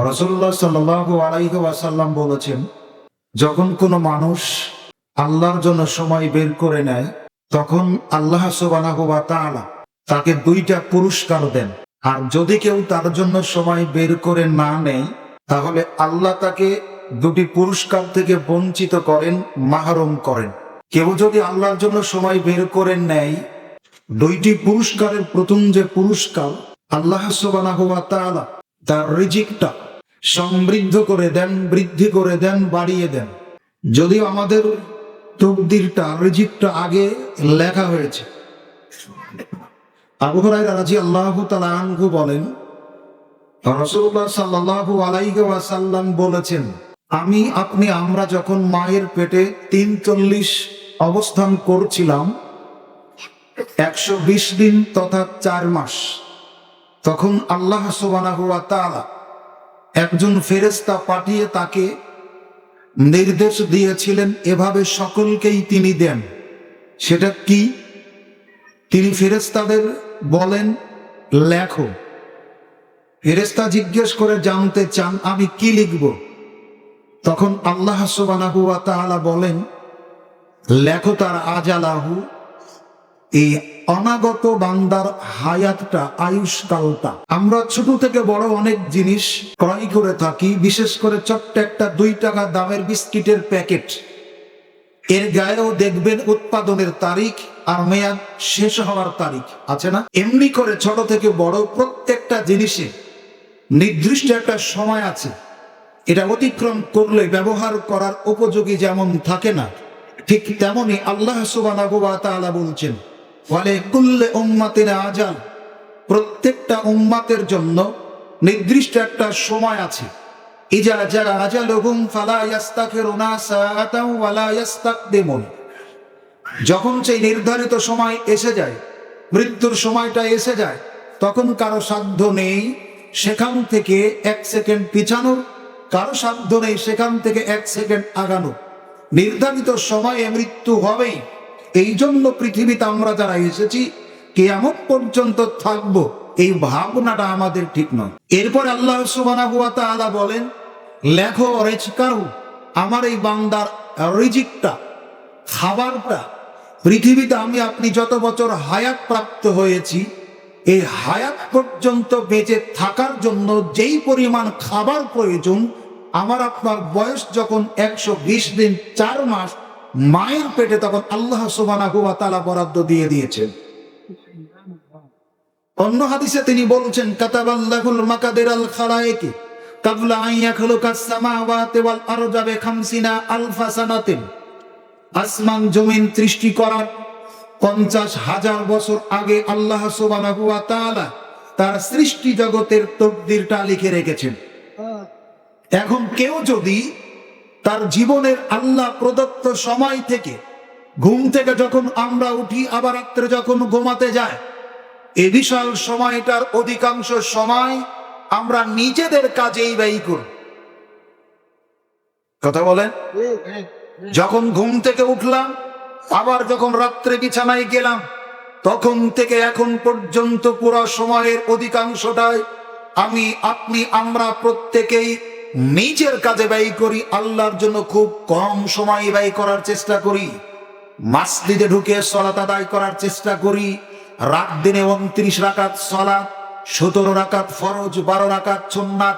রাসূলুল্লাহ সাল্লাল্লাহু আলাইহি ওয়াসাল্লাম বলেছেন, যখন কোনো মানুষ আল্লাহর জন্য সময় বের করে নেয়, তখন আল্লাহ সুবহানাহু ওয়া তাআলা তাকে 2টা পুরস্কার দেন। আর যদি কেউ তার জন্য সময় বের করে না নেয়, তাহলে আল্লাহ তাকে 2টি পুরস্কার থেকে বঞ্চিত করেন, মাহরুম করেন। কেউ যদি আল্লাহর জন্য সময় বের করে নেয়, 2টি পুরস্কারের প্রথম যে পুরস্কার, আল্লাহ সুবহানাহু ওয়া তাআলা তার রিজিকটা সমৃদ্ধ করে দেন, বৃদ্ধি করে দেন, বাড়িয়ে দেন। যদিও আমাদের তকদিরটা, রিজিকটা আগে লেখা হয়েছে। আবু হুরায়রা রাদিয়াল্লাহু তাআলা আনহু বলেন, রাসূলুল্লাহ সাল্লাল্লাহু আলাইহি ওয়াসাল্লাম বলেছেন, আমরা যখন মায়ের পেটে 43 অবস্থান করছিলাম, 120 দিন তথা 4 মাস, তখন আল্লাহ সুবহানাহু ওয়া তাআলা একজন ফেরেশতা পাঠিয়ে তাকে নির্দেশ দিয়েছিলেন, এভাবে সকলকেই তিনি দেন। সেটা কি? তিনি ফেরেশতাদের বলেন, লেখো। ফেরেশতা জিজ্ঞেস করে জানতে চান, আমি কি লিখব? তখন আল্লাহ সুবহানাহু ওয়া তাআলা বলেন, লেখো তার আজালাহু, এই অনাগত বান্দার হায়াতটা, আয়ুষ্কালটা। আমরা ছোট থেকে বড় অনেক জিনিস ক্রয় করে থাকি, বিশেষ করে ছোট্ট একটা 2 টাকা দামের বিস্কিটের প্যাকেট, এর গায়েও দেখবেন উৎপাদনের তারিখ আর মেয়াদ শেষ হওয়ার তারিখ আছে না? এমনি করে ছোট থেকে বড় প্রত্যেকটা জিনিসে নির্দিষ্ট একটা সময় আছে। এটা অতিক্রম করলে ব্যবহার করার উপযোগী যেমন থাকে না, ঠিক তেমনি আল্লাহ সুবহানাহু ওয়া তাআলা বলছেন, ওয়ালে কুল্লি উম্মাতিন আজাল, প্রত্যেকটা উম্মাতের জন্য নির্দিষ্ট একটা সময় আছে। ইজা জা আজালুহুম ফালা ইস্তাখিরুনা সাআতাও ওয়ালা ইস্তাকদিমুন, যখন সেই নির্ধারিত সময় এসে যায়, মৃত্যুর সময়টা এসে যায়, তখন কারো সাধ্য নেই সেখান থেকে 1 সেকেন্ড পিছানোর, কারো সাধ্য নেই সেখান থেকে 1 সেকেন্ড আগানোর। নির্ধারিত সময়ে মৃত্যু হবেই। এই জন্য পৃথিবীতে আমরা যারা এসেছি, কিয়ামত পর্যন্ত থাকব, এই ভাবনাটা আমাদের ঠিক নয়। এরপর আল্লাহ সুবহানাহু ওয়া তাআলা বলেন, লেখো রিজকাহু, আমার এই বান্দার রিজিকটা, খাবারটা। পৃথিবীতে আপনি যত বছর হায়াত প্রাপ্ত হয়েছি, এই হায়াত পর্যন্ত বেঁচে থাকার জন্য যেই পরিমাণ খাবার প্রয়োজন, আমার আপনার বয়স যখন 120 দিন 4 মাস মায়ের পেটে, তখন আল্লাহ সুবহানাহু ওয়া তাআলা বরাদ্দ দিয়ে দিয়েছেন। অন্য হাদিসে তিনি বলছেন, কাতাবাল্লাহুল মাকাদিরাল খালায়েকি কাবলা আন ইয়াখলুকাস সামাওয়াতি ওয়াল আরজা বি50 আলফা সানাতিন, আসমান জমিন সৃষ্টি করার 50,000 বছর আগে আল্লাহ সুবহানাহু ওয়া তাআলা তার সৃষ্টি জগতের তকদিরটা লিখে রেখেছেন। এখন কেউ যদি তার জীবনের আল্লাহ প্রদত্ত সময় থেকে, ঘুম থেকে যখন আমরা উঠি আবার রাত্রে যখন ঘুমাতে যায়, এই বিশাল সময়টার অধিকাংশ সময় আমরা নিজেদের কাজেই ব্যয় করি। কথা বলেন? যখন ঘুম থেকে উঠলাম, আবার যখন রাত্রে বিছানায় গেলাম, তখন থেকে এখন পর্যন্ত পুরো সময়ের অধিকাংশটাই আমরা প্রত্যেকেই নিজের কাজে ব্যয় করি। আল্লাহর জন্য খুব কম সময় ব্যয় করার চেষ্টা করি। মসজিদে ঢুকে সালাত আদায় করার চেষ্টা করি। রাত দিনে 29 রাকাত সালাত, 17 রাকাত ফরজ, 12 রাকাত সুন্নাত।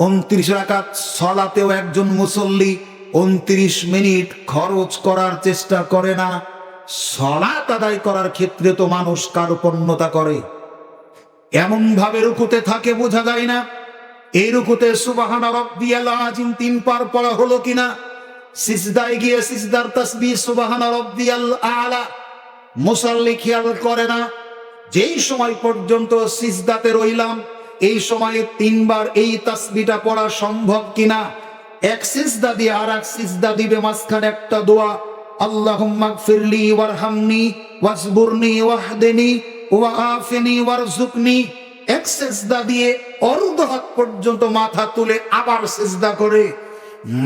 29 রাকাত সালাতেও একজন মুসল্লি 29 মিনিট খরচ করার চেষ্টা করে না। সালাত আদায় করার ক্ষেত্রে তো মানুষ কার্পণ্যতা করে, এমন ভাবে রুকুতে থাকে বোঝা যায় না। এই রুকুতে সুবহান রাব্বিয়াল আযীম 3 বার পড়া হলো কিনা, সিজদায় গিয়ে সিজদার তাসবিহ সুবহান রাব্বিয়াল আলা মুসাল্লি খেয়াল করে না। যেই সময় পর্যন্ত সিজদাতে রইলাম, এই সময়ে 3 বার এই তাসবিহটা পড়া সম্ভব কিনা। এক সিজদা দিয়ে আর এক সিজদা দিবে, মাঝখানে একটা দোয়া, আল্লাহুম্মা গফিরলি ওয়ারহামনি ওয়াসবুরনি ওয়াহদিনি ওয়াআফিনি ওয়ারযুকনি। এক সিজদা দিয়ে অর্ধ হাত পর্যন্ত মাথা তুলে আবার সিজদা করে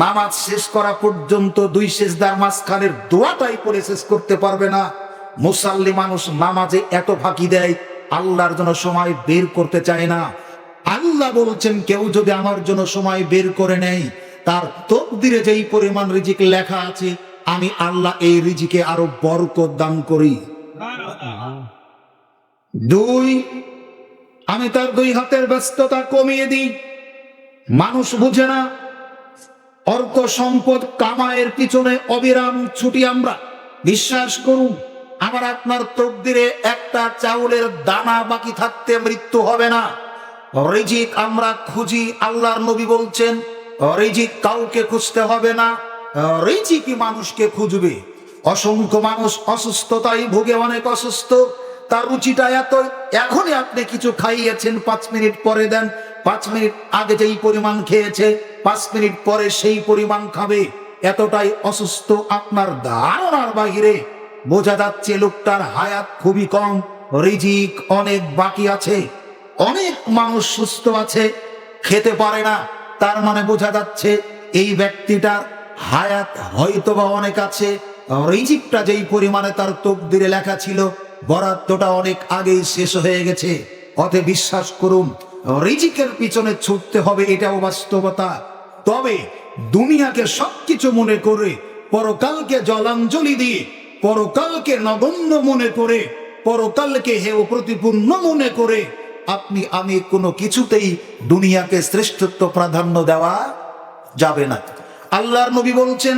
নামাজ শেষ করা পর্যন্ত 2 সিজদার মাঝখানের দোয়াটাই পড়ে শেষ করতে পারবে না। মুসাল্লি মানুষ নামাজে এত ফাঁকি দেয়, আল্লাহর জন্য সময় বের করতে চায় না। আল্লাহ বলছেন কেউ যদি আমার জন্য সময় বের করে নেয়, তার তকদিরে যেই পরিমাণ রিজিক লেখা আছে, আমি আল্লাহ এই রিজিকে আরো বরকত দান করি। দুই, আমি তার দুই হাতের ব্যস্ততা কমিয়ে দিই। মানুষ বুঝে না, অর্থ সম্পদ কামায়ের পিছনে অবিরাম ছুটি আমরা। বিশ্বাস করুন, আমার আপনার তকদিরে একটা চাউলের দানা বাকি থাকতে মৃত্যু হবে না। রিজিক আমরা খুঁজি, আল্লাহর নবী বলছেন রিজিক কাউকে খুঁজতে হবে না, রিজিকই মানুষকে খুঁজবে। অসংখ্য মানুষ অসুস্থতায় ভুগে, অনেক অসুস্থ, তার রুচিটা এত, এখনই আপনি কিছু খাইয়েছেন, 5 মিনিট পরে দেন, 5 মিনিট আগে যেই পরিমাণ খেয়েছে 5 মিনিট পরে সেই পরিমাণ খাবে, এতটাই অসুস্থ। আপনার ধারণার বাহিরে বোঝা যাচ্ছে লোকটার হায়াত খুবই কম, রিজিক অনেক বাকি আছে। অনেক মানুষ সুস্থ আছে, খেতে পারে না, তার মানে বোঝা যাচ্ছে এই ব্যক্তিটার হায়াত হয়তোবা অনেক আছে, রিজিকটা যেই পরিমাণে তার তকদিরে লেখা ছিল বরাদ্দটা অনেক আগেই শেষ হয়ে গেছে। অতএব বিশ্বাস করুন, রিজিকের পিছনে ছুটতে হবে, এটাও বাস্তবতা। তবে দুনিয়াকে সবকিছু মনে করে, পরকালকে জলাঞ্জলি দিয়ে, পরকালকে নগণ্য মনে করে, পরকালকে হেয় প্রতিপূর্ণ মনে করে আপনি আমি কোনো কিছুতেই দুনিয়াকে শ্রেষ্ঠত্ব প্রাধান্য দেওয়া যাবে না। আল্লাহর নবী বলছেন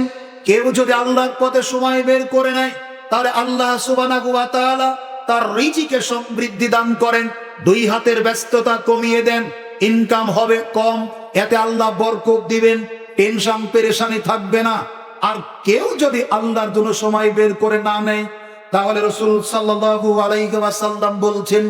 কেউ যদি আল্লাহর পথে সময় বের করে নেয়, তাহলে আল্লাহ সুবহানাহু ওয়া তাআলা তার রিজিকে সমৃদ্ধি দান করেন, দুই হাতের ব্যস্ততা কমিয়ে দেন, ইনকাম হবে কম, এতে আল্লাহ বরকত দিবেন, টেনশন পেরেশানি থাকবে না। আর কেউ যদি আল্লাহর জন্য সময় বের করে না নেয়, তাহলে রাসূল সাল্লাল্লাহু আলাইহি ওয়াসাল্লাম বলছেন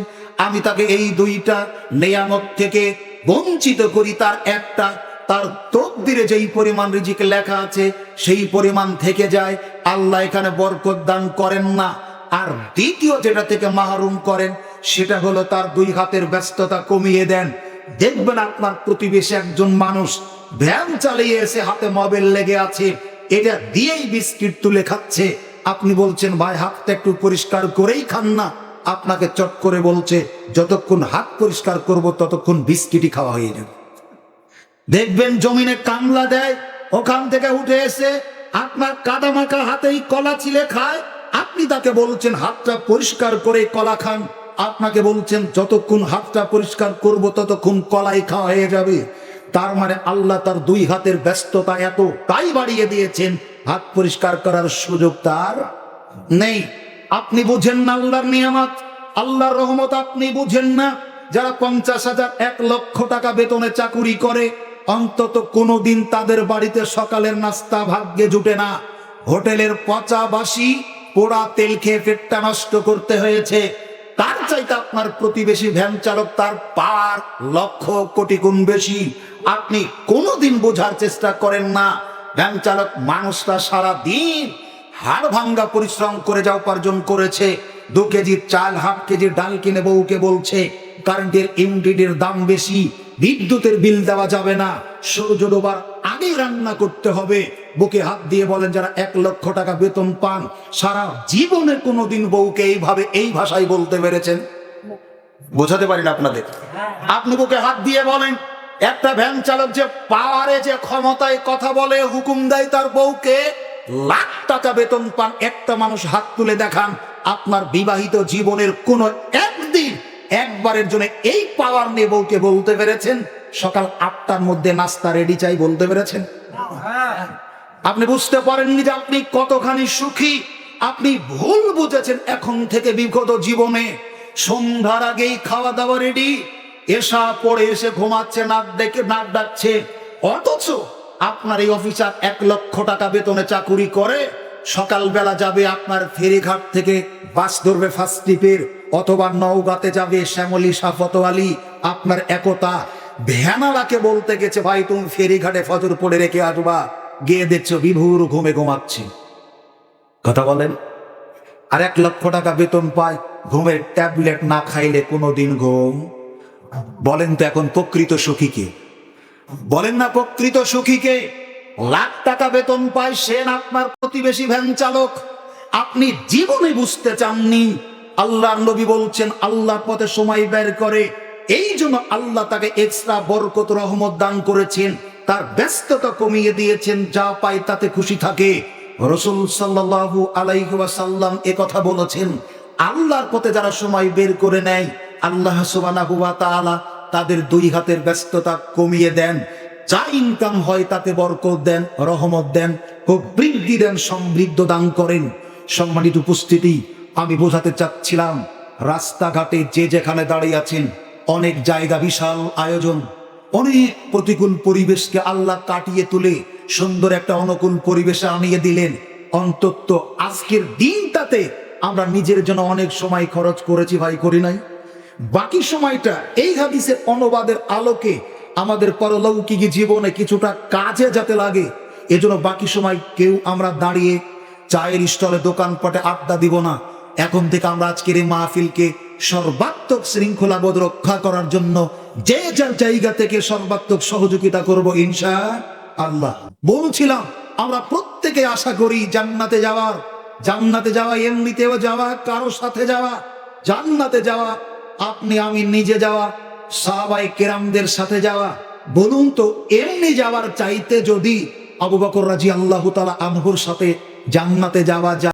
আমি তাকে এই দুইটা নিয়ামত থেকে বঞ্চিত করি, তার একটা, তার তকদিরে যেই পরিমাণ রিজিক লেখা আছে সেই পরিমাণ থেকে যায়, আল্লাহ এখানে বরকত দান করেন না। আর দ্বিতীয় যেটা থেকে মাহরুম করেন সেটা হলো তার দুই হাতের ব্যস্ততা কমিয়ে দেন। দেখবেন আপনার প্রতিবেশী একজন মানুষ ভ্যান চালিয়ে এসে হাতে মোবাইল লেগে আছে, এটা দিয়েই বিস্কিট তুলে খাচ্ছে, আপনি বলছেন ভাই হাতটা একটু পরিষ্কার করেই খান না, আপনাকে চট করে বলছে যতক্ষণ হাত পরিষ্কার করব ততক্ষণ বিস্কিটই খাওয়া হয়ে যাবে। দেখবেন জমিনে কামলা দেয়, ওখান থেকে উঠে এসে আপনার কাদামাখা হাতেই কলা ছিলে খায়, আপনি তাকে বলছেন হাতটা পরিষ্কার করে কলা খান, আপনাকে বলছেন যতক্ষণ হাতটা পরিষ্কার করব ততক্ষণ কলাই খাওয়া হয়ে যাবে। তার মানে আল্লাহ তার দুই হাতের ব্যস্ততা এতটাই বাড়িয়ে দিয়েছেন, হাত পরিষ্কার করার সুযোগ তার নেই। আপনি বুঝেন না আল্লাহর নিয়ামত, আল্লাহর রহমত আপনি বুঝেন না। যারা 50,000 1 লক্ষ টাকা বেতনে চাকুরি করে, অন্তত কোনোদিন তাদের বাড়িতে সকালের নাস্তা ভাগ্যে জুটে না, হোটেলের পচা বাসি পোড়া তেল খেয়ে পেটটা নষ্ট করতে হয়েছে। তার চাইতে আপনার প্রতিবেশী ভ্যান চালক, তার পার লক্ষ কোটি গুণ বেশি। আপনি কোনোদিন বোঝার চেষ্টা করেন না ভ্যান চালক মানুষটা সারা দিন হাড় ভাঙ্গা পরিশ্রম করে যা উপার্জন করেছে, 2 কেজি চাল 1/2 কেজি ডাল কিনে বউকে বলছে কারেন্টের ইউনিটের দাম বেশি, বিদ্যুতের বিল দেওয়া যাবে না, সূর্য ডোবার আগেই রান্না করতে হবে। বুকে হাত দিয়ে বলেন যারা 1 লক্ষ টাকা বেতন পান, সারা জীবনে কোনোদিন বউকে এইভাবে এই ভাষায় বলতে পেরেছেন? বোঝাতে পারি না আপনাদের। আপনি বুকে হাত দিয়ে বলেন একটা ভ্যান চালক যে পাওয়ারে, যে ক্ষমতায় কথা বলে, হুকুম দেয় তার বউকে, লাখ টাকা বেতন পান, একটা মানুষ হাত তুলে দেখান আপনার বিবাহিত জীবনের কোন একদিন একবারের জন্য এই পাওয়ার নিয়ে বউকে বলতে পেরেছেন সকাল 8টার মধ্যে নাস্তা রেডি চাই, বলতে পেরেছেন? আপনি বুঝতে পারেননি যে আপনি কতখানি সুখী। আপনি ভুল বুঝেছেন। এখন থেকে বিগত জীবনে সন্ধ্যার আগেই খাওয়া দাওয়া রেডি, এসা পড়ে এসে ঘুমাচ্ছে, নাক ডাকছে, অথচ আপনার এই অফিসার 1 লক্ষ টাকা বেতনে চাকুরি করে, সকালবেলা যাবে আপনার ফেরিঘাট থেকে বাস ধরবে ফার্স্ট ট্রিপের, অথবা নওগাঁতে যাবে শ্যামলী সাফতওয়ালি, আপনার একতা ভ্যানালাকে বলতে গেছে ভাই তুমি ফেরিঘাটে ফজর পড়ে রেখে আসবা, গিয়ে দেখছো বিভোর ঘুমে ঘুমাচ্ছি। কথা বলেন। আর 1 লক্ষ টাকা বেতন পায়, ঘুমের ট্যাবলেট না খাইলে কোনোদিন ঘুম। বলেন তো এখন প্রকৃত সুখী কে? বলেন না প্রকৃত সুখী কে? লাখ টাকা বেতন পায় সে না আপনার প্রতিবেশী ভ্যান চালক। আপনি জীবনে বুঝতে চাননি আল্লাহর নবী বলছেন আল্লাহর পথে সময় বের করে এই জন্য আল্লাহ তাকে এক্সট্রা বরকত রহমত দান করেছেন, তার ব্যস্ততা কমিয়ে দিয়েছেন, যা পায় তাতে খুশি থাকে। রাসূল সাল্লাল্লাহু আলাইহি ওয়াসাল্লাম কথা বলেছেন, আল্লাহর পথে যারা সময় বের করে নেয়, আল্লাহ সুবহানাহু ওয়া তাআলা তাদের দুই হাতের ব্যস্ততা কমিয়ে দেন, যা ইনকাম হয় তাতে বরকত দেন, রহমত দেন, ও বৃদ্ধি দেন, সমৃদ্ধ দান করেন। সম্মানিত উপস্থিতি, আমি বোঝাতে চাচ্ছিলাম, রাস্তাঘাটে যে যেখানে দাঁড়িয়ে আছেন, অনেক জায়গা, বিশাল আয়োজন, অনেক প্রতিকূল পরিবেশকে আল্লাহ কাটিয়ে তুলে সুন্দর একটা অনুকূল পরিবেশে আনিয়ে দিলেন। অন্তত আজকের দিনটাতে আমরা নিজের জন্য অনেক সময় খরচ করেছি, ভাই, করি নাই? বাকি সময়টা এই হাদিসের অনুবাদের আলোকে আমাদের পরলৌকিক জীবনে কিছুটা কাজে যাতে লাগে, এজন্য বাকি সময় কেউ আমরা দাঁড়িয়ে চায়ের স্টলে, দোকানপাটে আড্ডা দিব না। এখন থেকে আমরা আজকের এই মাহফিলকে সর্বাত্মক শৃঙ্খলাবোধ রক্ষা করার জন্য যে যার জায়গা থেকে সর্বাত্মক সহযোগিতা করব ইনশাআল্লাহ। বলছিলাম, আমরা প্রত্যেকে আশা করি জান্নাতে যাওয়ার। জান্নাতে যাওয়া এমনিতেও যাওয়া, কারো সাথে যাওয়া। জান্নাতে যাওয়া আপনি আমি নিজে যাওয়া, সাহাবায়ে কেরামদের সাথে যাওয়া। বলুন তো, এমনি যাওয়ার চাইতে যদি আবু বকর রাদিয়াল্লাহু তাআলা আনহুর সাথে জান্নাতে যাওয়া যায়।